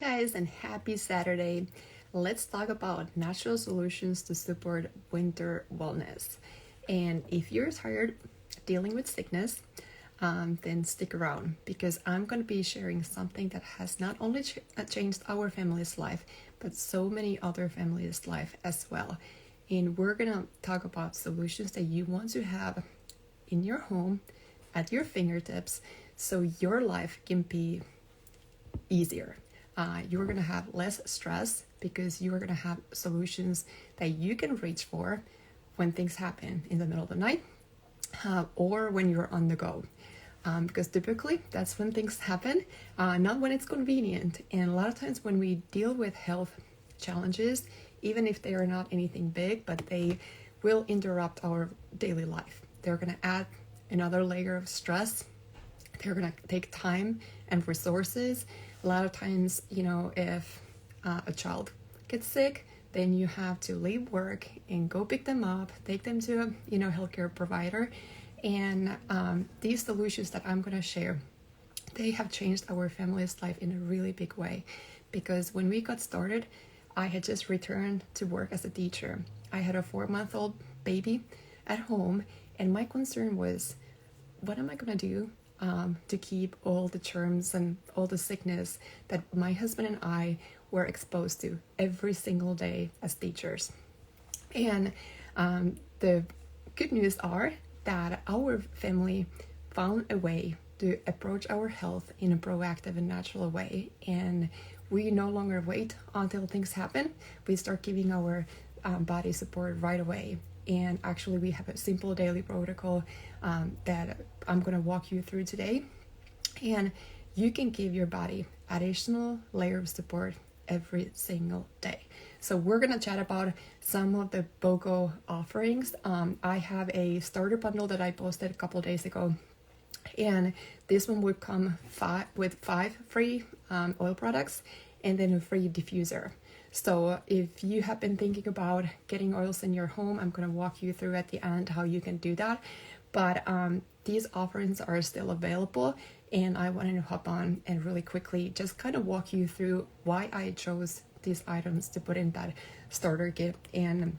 Guys, and happy Saturday. Let's talk about natural solutions to support winter wellness. And if you're tired dealing with sickness, then stick around because I'm going to be sharing something that has not only changed our family's life, but so many other families' life as well. And we're going to talk about solutions that you want to have in your home at your fingertips so your life can be easier. You're going to have less stress because you're going to have solutions that you can reach for when things happen in the middle of the night or when you're on the go. Because typically that's when things happen, not when it's convenient. And a lot of times when we deal with health challenges, even if they are not anything big, but they will interrupt our daily life. They're going to add another layer of stress. They're going to take time and resources. A lot of times, if a child gets sick, then you have to leave work and go pick them up, take them to a healthcare provider. And these solutions that I'm going to share, they have changed our family's life in a really big way. Because when we got started, I had just returned to work as a teacher. I had a 4-month-old baby at home, and my concern was, what am I going to do to keep all the germs and all the sickness that my husband and I were exposed to every single day as teachers? And the good news are that our family found a way to approach our health in a proactive and natural way. And we no longer wait until things happen. We start giving our body support right away. And actually, we have a simple daily protocol that I'm going to walk you through today. And you can give your body additional layer of support every single day. So we're going to chat about some of the BOGO offerings. I have a starter bundle that I posted a couple of days ago. And this one would come with 5 free oil products and then a free diffuser. So if you have been thinking about getting oils in your home, I'm going to walk you through at the end how you can do that. But these offerings are still available, and I wanted to hop on and really quickly just kind of walk you through why I chose these items to put in that starter kit and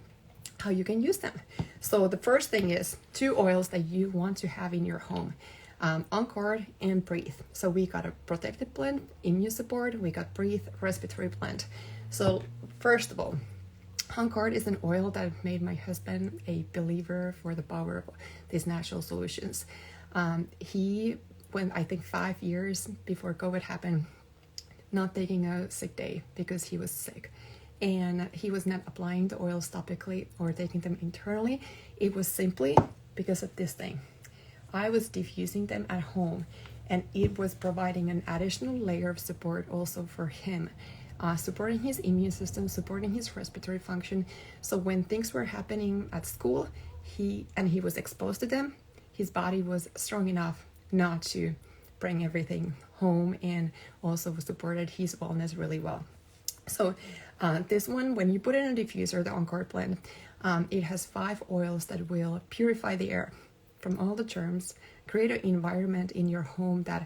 how you can use them. So the first thing is 2 oils that you want to have in your home. On and Breathe. So we got a protected blend, immune support, we got Breathe, respiratory blend. So first of all, On is an oil that made my husband a believer for the power of these natural solutions. He went, I think, 5 years before COVID happened, not taking a sick day because he was sick. And he was not applying the oils topically or taking them internally. It was simply because of this thing. I was diffusing them at home, and it was providing an additional layer of support also for him, supporting his immune system, supporting his respiratory function. So when things were happening at school, he was exposed to them, his body was strong enough not to bring everything home, and also supported his wellness really well. So this one, when you put it in a diffuser, the On blend, it has 5 oils that will purify the air from all the germs, create an environment in your home that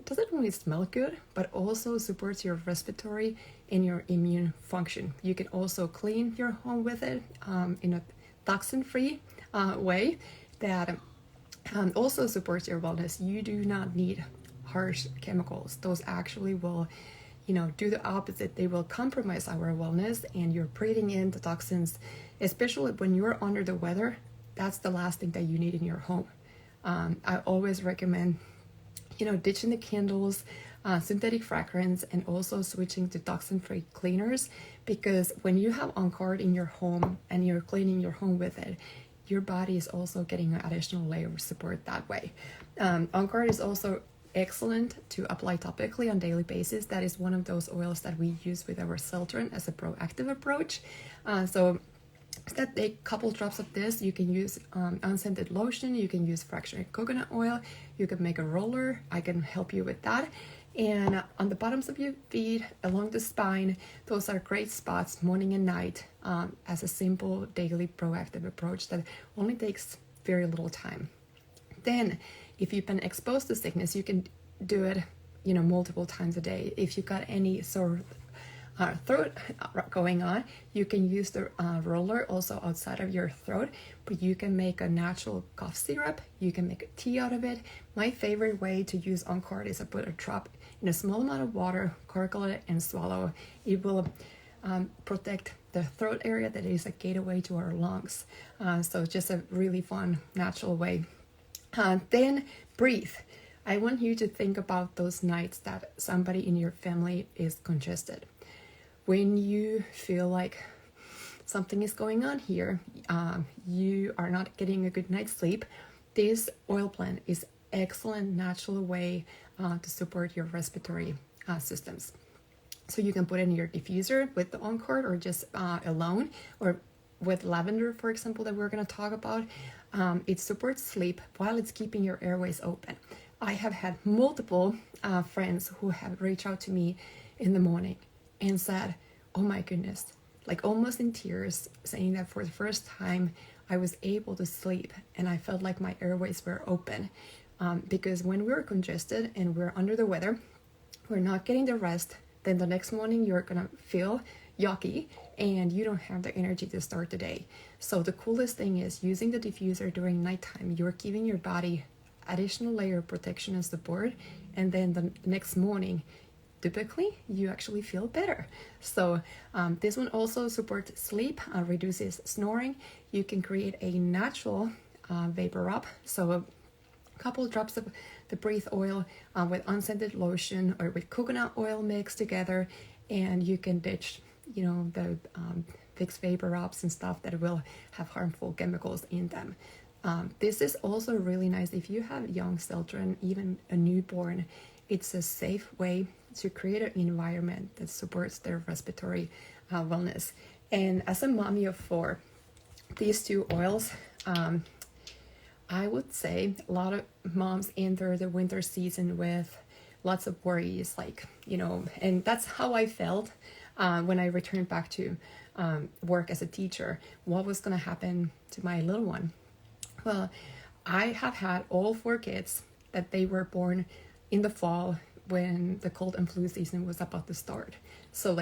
doesn't only smell good, but also supports your respiratory and your immune function. You can also clean your home with it in a toxin-free way that also supports your wellness. You do not need harsh chemicals. Those actually will do the opposite. They will compromise our wellness, and you're breathing in the toxins, especially when you're under the weather. That's the last thing that you need in your home. I always recommend, ditching the candles, synthetic fragrance, and also switching to toxin-free cleaners, because when you have On in your home and you're cleaning your home with it, your body is also getting an additional layer of support that way. On is also excellent to apply topically on daily basis. That is one of those oils that we use with our children as a proactive approach. So instead, take a couple drops of this. You can use unscented lotion, you can use fractionated coconut oil, you can make a roller. I can help you with that. And on the bottoms of your feet, along the spine, those are great spots morning and night as a simple daily proactive approach that only takes very little time. Then, if you've been exposed to sickness, you can do it multiple times a day. If you got any sort of throat going on, you can use the roller also outside of your throat, but you can make a natural cough syrup. You can make a tea out of it. My favorite way to use On-Card is I put a drop in a small amount of water, gargle it, and swallow. It will protect the throat area that is a gateway to our lungs. So just a really fun, natural way. Then breathe. I want you to think about those nights that somebody in your family is congested. When you feel like something is going on here, you are not getting a good night's sleep, this oil blend is excellent natural way to support your respiratory systems. So you can put it in your diffuser with the On-Card or just alone, or with lavender, for example, that we're going to talk about. It supports sleep while it's keeping your airways open. I have had multiple friends who have reached out to me in the morning and said, oh my goodness, like almost in tears, saying that for the first time I was able to sleep and I felt like my airways were open. Because when we're congested and we're under the weather, we're not getting the rest, then the next morning you're gonna feel yucky and you don't have the energy to start the day. So the coolest thing is using the diffuser during nighttime, you're giving your body additional layer of protection and support, and then the next morning typically you actually feel better. So this one also supports sleep, reduces snoring. You can create a natural vapor rub, so a couple drops of the breathe oil with unscented lotion or with coconut oil mixed together, and you can ditch the fixed vapor rubs and stuff that will have harmful chemicals in them. This is also really nice if you have young children, even a newborn. It's a safe way to create an environment that supports their respiratory wellness. And as a mommy of 4, these 2 oils, I would say a lot of moms enter the winter season with lots of worries, and that's how I felt when I returned back to work as a teacher. What was going to happen to my little one? Well, I have had all 4 kids that they were born in the fall when the cold and flu season was about to start. So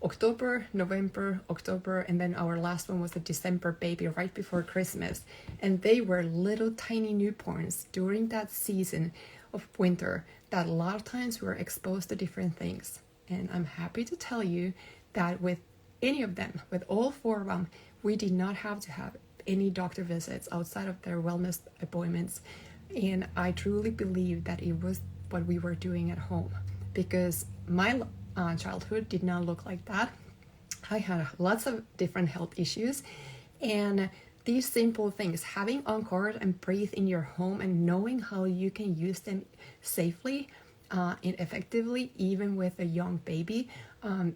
October, November, October, and then our last one was a December baby right before Christmas. And they were little tiny newborns during that season of winter that a lot of times were exposed to different things. And I'm happy to tell you that with any of them, with all 4 of them, we did not have to have any doctor visits outside of their wellness appointments. And I truly believe that it was what we were doing at home, because my childhood did not look like that. I had lots of different health issues, and these simple things, having On-Card and breathe in your home and knowing how you can use them safely and effectively, even with a young baby,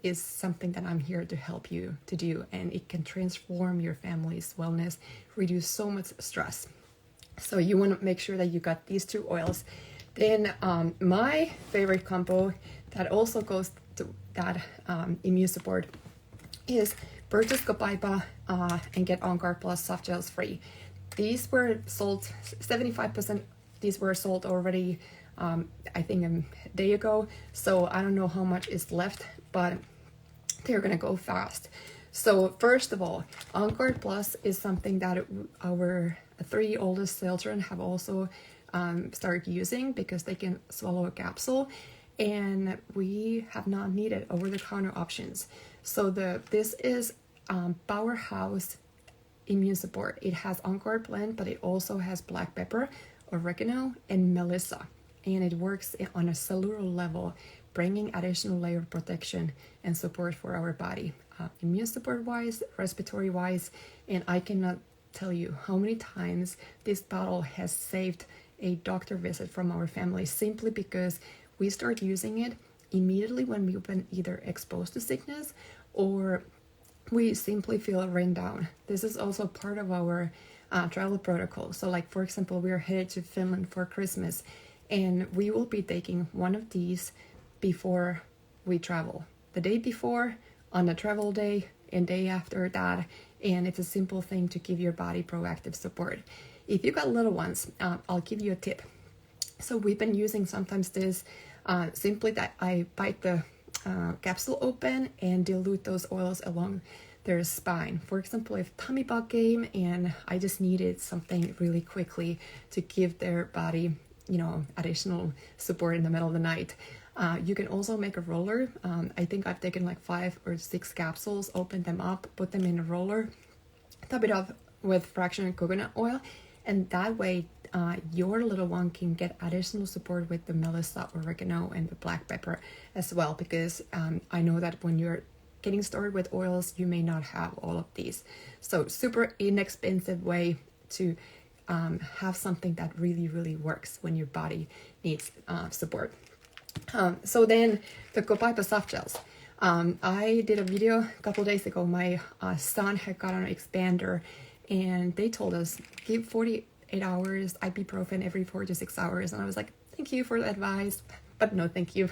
is something that I'm here to help you to do, and it can transform your family's wellness, reduce so much stress. So you want to make sure that you got these 2 oils. Then my favorite combo that also goes to that immune support is purchase Copaiba and get On-Card Plus soft gels free. These were sold 75%. These were sold already, I think a day ago. So I don't know how much is left, but they're gonna go fast. So first of all, On-Card Plus is something that our 3 oldest children have also started using because they can swallow a capsule, and we have not needed over-the-counter options. So this is powerhouse immune support. It has On-Card blend, but it also has black pepper, oregano, and melissa, and it works on a cellular level, bringing additional layer of protection and support for our body, immune support wise, respiratory wise. And I cannot tell you how many times this bottle has saved a doctor visit from our family, simply because we start using it immediately when we've been either exposed to sickness or we simply feel run down. This is also part of our travel protocol. So for example, we are headed to Finland for Christmas, and we will be taking one of these before we travel, the day before, on the travel day, and day after that. And it's a simple thing to give your body proactive support. If you got little ones, I'll give you a tip. So we've been using sometimes this Simply that I bite the capsule open and dilute those oils along their spine. For example, if tummy bug came and I just needed something really quickly to give their body, additional support in the middle of the night. You can also make a roller. I think I've taken like 5 or 6 capsules, opened them up, put them in a roller, top it off with fractionated coconut oil, and that way your little one can get additional support with the melissa, oregano, and the black pepper as well, because I know that when you're getting started with oils, you may not have all of these. So super inexpensive way to have something that really, really works when your body needs support. So then the Copaiba soft gels. I did a video a couple days ago. My son had got on an expander, and they told us give 48 hours ibuprofen every 4 to 6 hours. And I was like, thank you for the advice, but no thank you.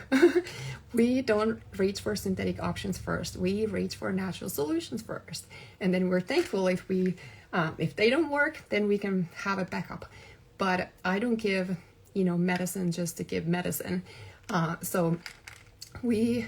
We don't reach for synthetic options first. We reach for natural solutions first, and then we're thankful if they don't work, then we can have a backup. But I don't give medicine just to give medicine. So we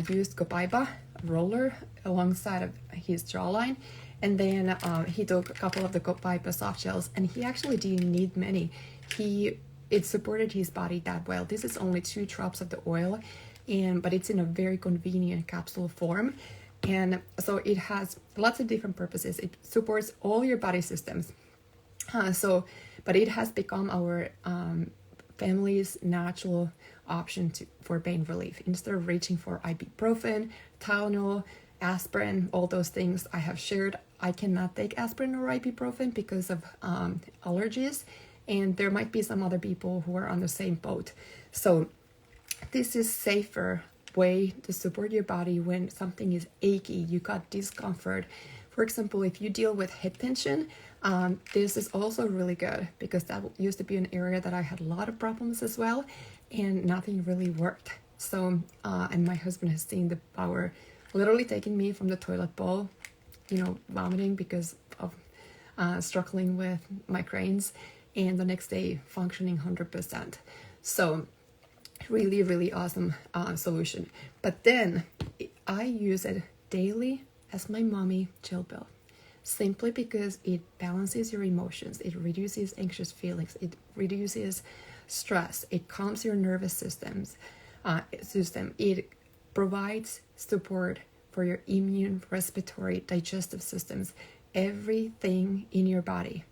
used Copaiba roller alongside of his jawline, and then he took a couple of the Copaiba soft gels, and he actually didn't need many. It supported his body that well. This is only 2 drops of the oil, but it's in a very convenient capsule form, and so it has lots of different purposes. It supports all your body systems. But it has become our family's natural option for pain relief. Instead of reaching for ibuprofen, Tylenol, aspirin, all those things I have shared, I cannot take aspirin or ibuprofen because of allergies, and there might be some other people who are on the same boat. So this is safer way to support your body when something is achy, you got discomfort. For example, if you deal with head tension, this is also really good, because that used to be an area that I had a lot of problems as well, and nothing really worked. So, and my husband has seen the power, literally taking me from the toilet bowl, vomiting because of struggling with migraines, and the next day functioning 100%. So really, really awesome solution. But then I use it daily as my mommy chill pill, simply because it balances your emotions, it reduces anxious feelings, it reduces stress, it calms your nervous system, it provides support for your immune, respiratory, digestive systems, everything in your body.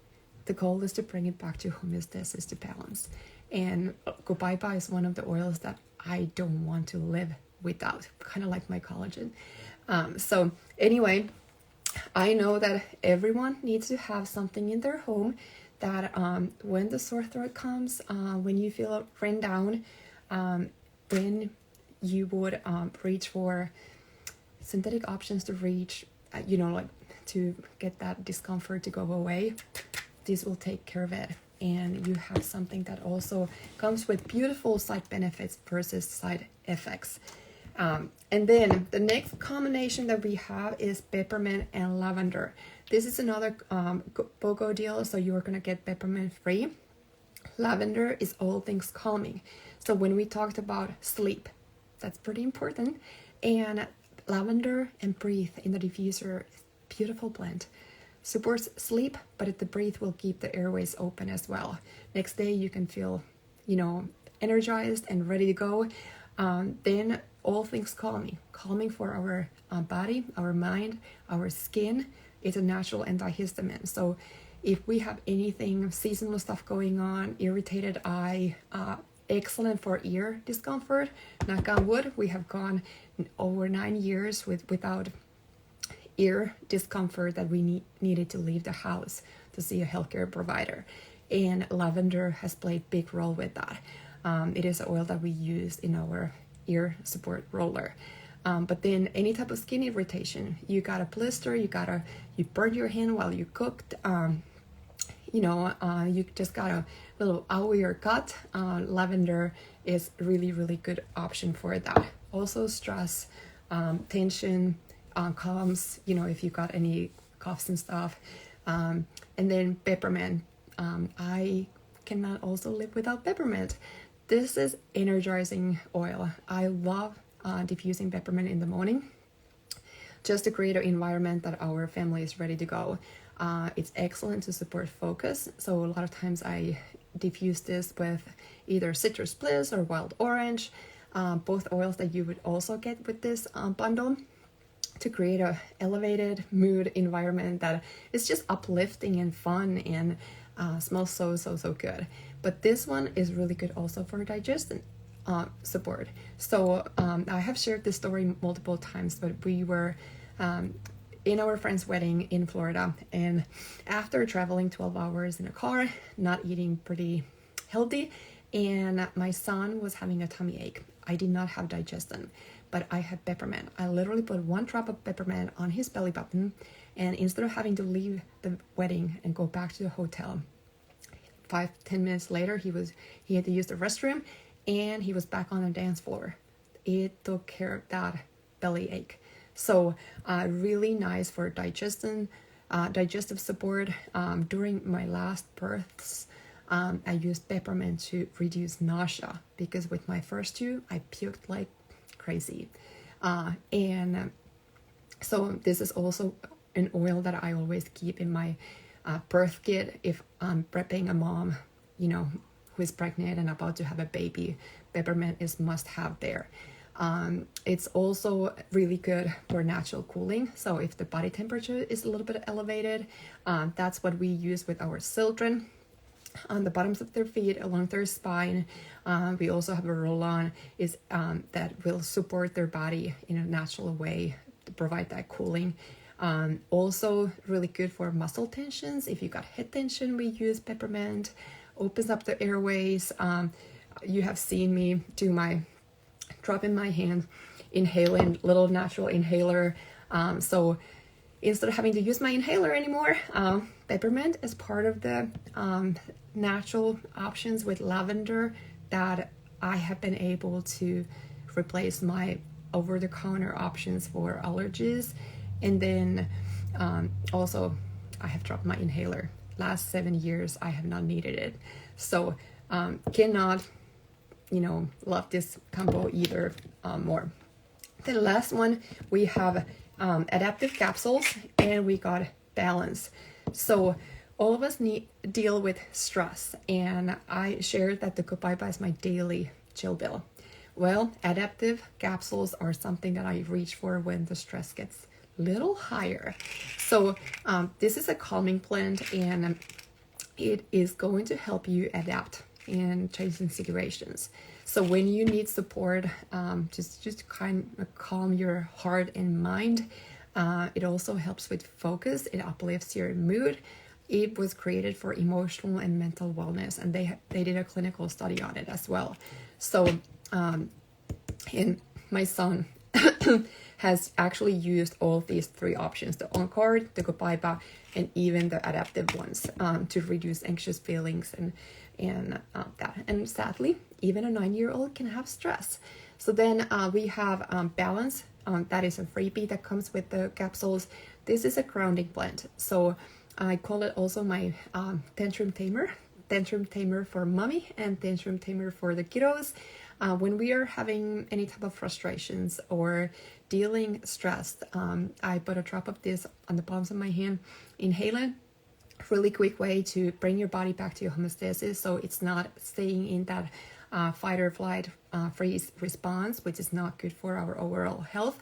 The goal is to bring it back to homeostasis, to balance. And Copaiba is one of the oils that I don't want to live without, kind of like my collagen. So anyway, I know that everyone needs to have something in their home that when the sore throat comes, when you feel run down, when you would reach for synthetic options to reach, to get that discomfort to go away, this will take care of it. And you have something that also comes with beautiful side benefits versus side effects. And then the next combination that we have is peppermint and lavender. This is another BOGO deal, so you are going to get peppermint free. Lavender is all things calming. So when we talked about sleep, that's pretty important. And lavender and breathe in the diffuser, beautiful blend. Supports sleep, but the breath will keep the airways open as well. Next day you can feel, energized and ready to go. Then all things calming for our body, our mind, our skin. It's a natural antihistamine. So if we have anything seasonal stuff going on, irritated eye, excellent for ear discomfort. Knock on wood, we have gone over 9 years without ear discomfort that we needed to leave the house to see a healthcare provider, and lavender has played a big role with that. It is an oil that we use in our ear support roller. But then any type of skin irritation, you got a blister, you burned your hand while you cooked, you just got a little owie or cut, lavender is really, really good option for that. Also stress, tension, calms, if you got any coughs and stuff. And then peppermint. I cannot also live without peppermint. this is energizing oil. I love diffusing peppermint in the morning just to create an environment that our family is ready to go. It's excellent to support focus. So a lot of times I diffuse this with either citrus bliss or wild orange, both oils that you would also get with this bundle, to create a elevated mood environment that is just uplifting and fun and smells so good. But this one is really good also for digestion support. So I have shared this story multiple times, but we were in our friend's wedding in Florida, and after traveling 12 hours in a car, not eating pretty healthy, and my son was having a tummy ache. I did not have digestion, but I had peppermint. I literally put 1 drop of peppermint on his belly button, and instead of having to leave the wedding and go back to the hotel, 5-10 minutes later, he had to use the restroom, and he was back on the dance floor. It took care of that belly ache. So really nice for digestive support. During my last births, I used peppermint to reduce nausea, because with my first 2, I puked like crazy. And so this is also an oil that I always keep in my birth kit if I'm prepping a mom, who is pregnant and about to have a baby. Peppermint is must have there. It's also really good for natural cooling. So if the body temperature is a little bit elevated, that's what we use with our children on the bottoms of their feet, along their spine. We also have a roll-on that will support their body in a natural way to provide that cooling. Also really good for muscle tensions. If you got head tension, we use peppermint. Opens up the airways. You have seen me do my drop in my hand, inhaling, little natural inhaler. So instead of having to use my inhaler anymore, peppermint is part of the natural options with lavender that I have been able to replace my over-the-counter options for allergies. And then also I have dropped my inhaler. Last 7 years, I have not needed it. So cannot, love this combo either more. The last one, we have adaptive capsules, and we got balance. So all of us deal with stress, and I shared that the Copaiba is my daily chill pill. Well, adaptive capsules are something that I reach for when the stress gets little higher. So this is a calming blend, and it is going to help you adapt in changing situations. So when you need support, just kind of calm your heart and mind. It also helps with focus. It uplifts your mood. It was created for emotional and mental wellness, and they did a clinical study on it as well. So and my son has actually used all of these 3 options, the on-card, the Copaiba, and even the adaptive ones to reduce anxious feelings and that. And sadly, even a 9-year-old can have stress. So then we have Balance. That is a freebie that comes with the capsules. This is a grounding blend. So I call it also my tantrum tamer for mommy and tantrum tamer for the kiddos. When we are having any type of frustrations or dealing stressed, I put a drop of this on the palms of my hand, inhale it. Really quick way to bring your body back to your homeostasis, so it's not staying in that fight or flight freeze response, which is not good for our overall health.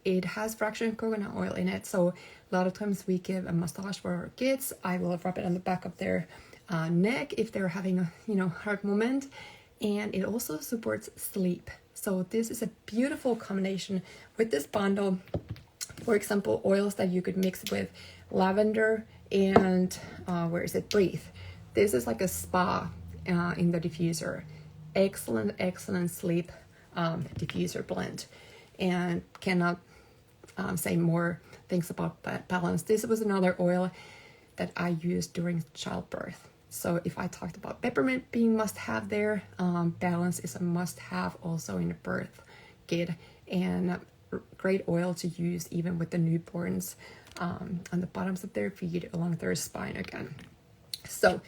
It has fractionated coconut oil in it, so a lot of times we give a massage for our kids. I will rub it on the back of their neck if they're having a hard moment, and it also supports sleep. So this is a beautiful combination with this bundle. For example, oils that you could mix with lavender and Breathe. This is like a spa in the diffuser. Excellent sleep diffuser blend, and cannot say more things about balance. This was another oil that I used during childbirth. So if I talked about peppermint being must have there, balance is a must have also in the birth kit, and great oil to use even with the newborns on the bottoms of their feet along their spine again. So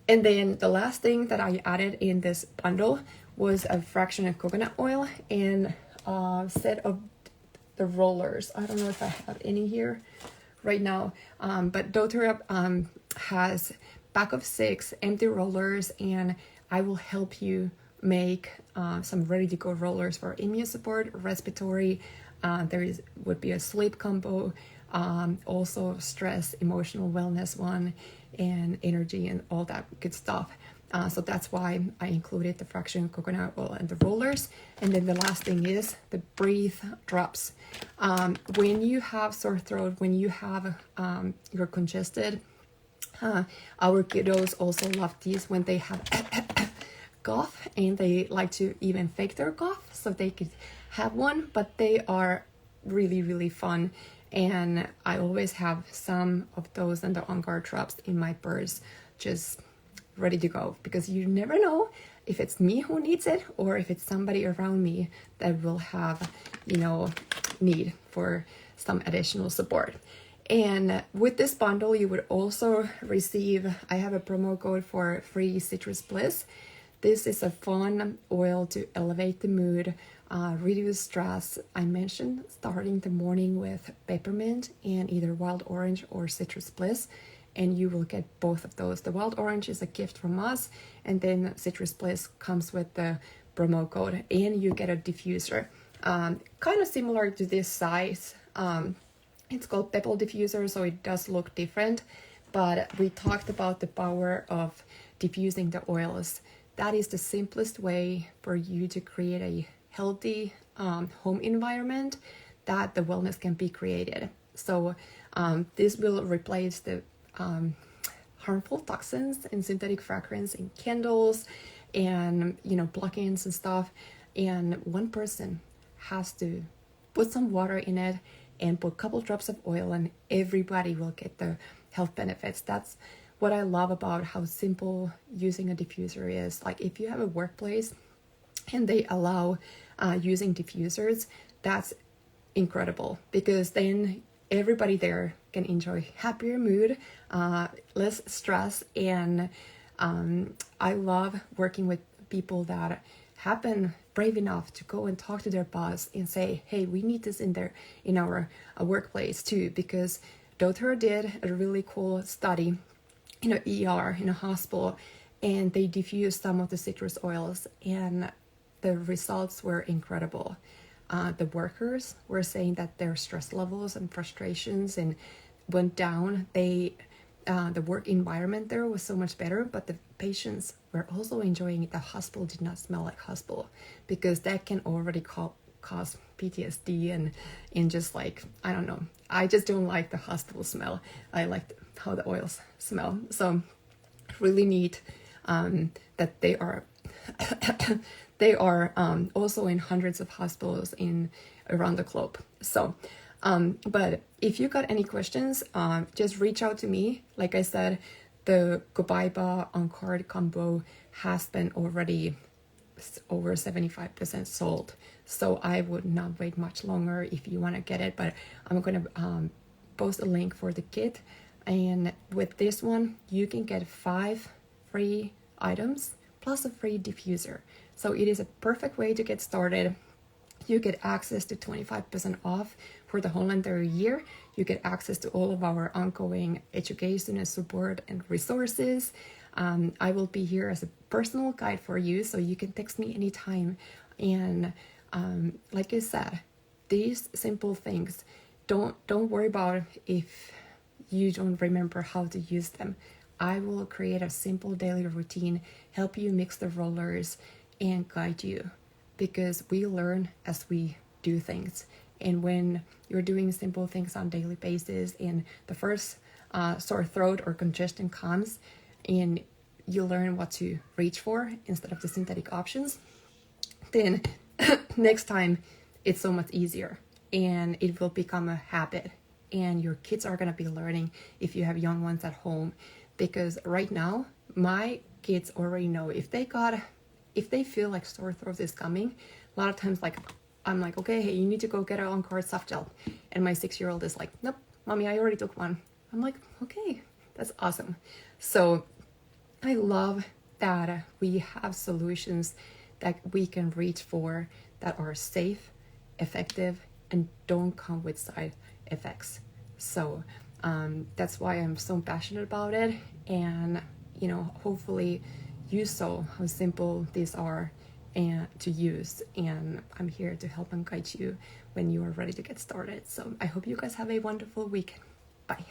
And then the last thing that I added in this bundle was a fraction of coconut oil and a set of the rollers. I don't know if I have any here right now, but doTERRA has pack of 6 empty rollers, and I will help you make some ready to go rollers for immune support, respiratory. Would be a sleep combo, also stress, emotional wellness one, and energy and all that good stuff. So that's why I included the fraction coconut oil and the rollers. And then the last thing is the breathe drops. When you have sore throat, when you have you're congested, our kiddos also love these when they have cough, and they like to even fake their cough so they could have one, but they are really, really fun. And I always have some of those and the On Guard drops in my purse, just ready to go, because you never know if it's me who needs it or if it's somebody around me that will have, need for some additional support. And with this bundle, you would also receive, I have a promo code for free citrus bliss. This is a fun oil to elevate the mood, reduce stress. I mentioned starting the morning with peppermint and either wild orange or citrus bliss, and you will get both of those. The wild orange is a gift from us, and then citrus bliss comes with the promo code, and you get a diffuser. Kind of similar to this size. It's called Pebble Diffuser, so it does look different, but we talked about the power of diffusing the oils. That is the simplest way for you to create a healthy home environment that the wellness can be created. So this will replace the harmful toxins and synthetic fragrance in candles and plugins and stuff. And one person has to put some water in it and put a couple drops of oil, and everybody will get the health benefits. That's what I love about how simple using a diffuser is. Like, if you have a workplace and they allow using diffusers, that's incredible, because then everybody there can enjoy happier mood, less stress. And I love working with people that have been brave enough to go and talk to their boss and say, hey, we need this in our workplace too, because doTERRA did a really cool study in an ER, in a hospital, and they diffused some of the citrus oils, and the results were incredible. The workers were saying that their stress levels and frustrations and went down. The work environment there was so much better, but the patients were also enjoying it. The hospital did not smell like hospital, because that can already cause PTSD and just like, I don't know. I just don't like the hospital smell. I like how the oils smell. So really neat that they are they are also in hundreds of hospitals around the globe. So but if you got any questions, just reach out to me. Like I said, the Copaiba On Card combo has been already over 75% sold, so I would not wait much longer if you want to get it. But I'm gonna post a link for the kit, and with this one you can get 5 free items plus a free diffuser. So it is a perfect way to get started. You get access to 25% off for the whole entire year. You get access to all of our ongoing education and support and resources. I will be here as a personal guide for you, so you can text me anytime. And like I said, these simple things, don't worry about if you don't remember how to use them. I will create a simple daily routine, help you mix the rollers, and guide you, because we learn as we do things. And when you're doing simple things on a daily basis, and the first sore throat or congestion comes, and you learn what to reach for instead of the synthetic options, then next time it's so much easier, and it will become a habit. And your kids are going to be learning if you have young ones at home, because right now my kids already know if they feel like sore throat is coming. A lot of times, like, I'm like, okay, hey, you need to go get an On Card soft gel, and my 6-year-old is like, nope, mommy, I already took one. I'm like, okay, that's awesome. So I love that we have solutions that we can reach for that are safe, effective, and don't come with side effects. So that's why I'm so passionate about it. And, hopefully you saw how simple these are and to use. And I'm here to help and guide you when you are ready to get started. So I hope you guys have a wonderful week. Bye.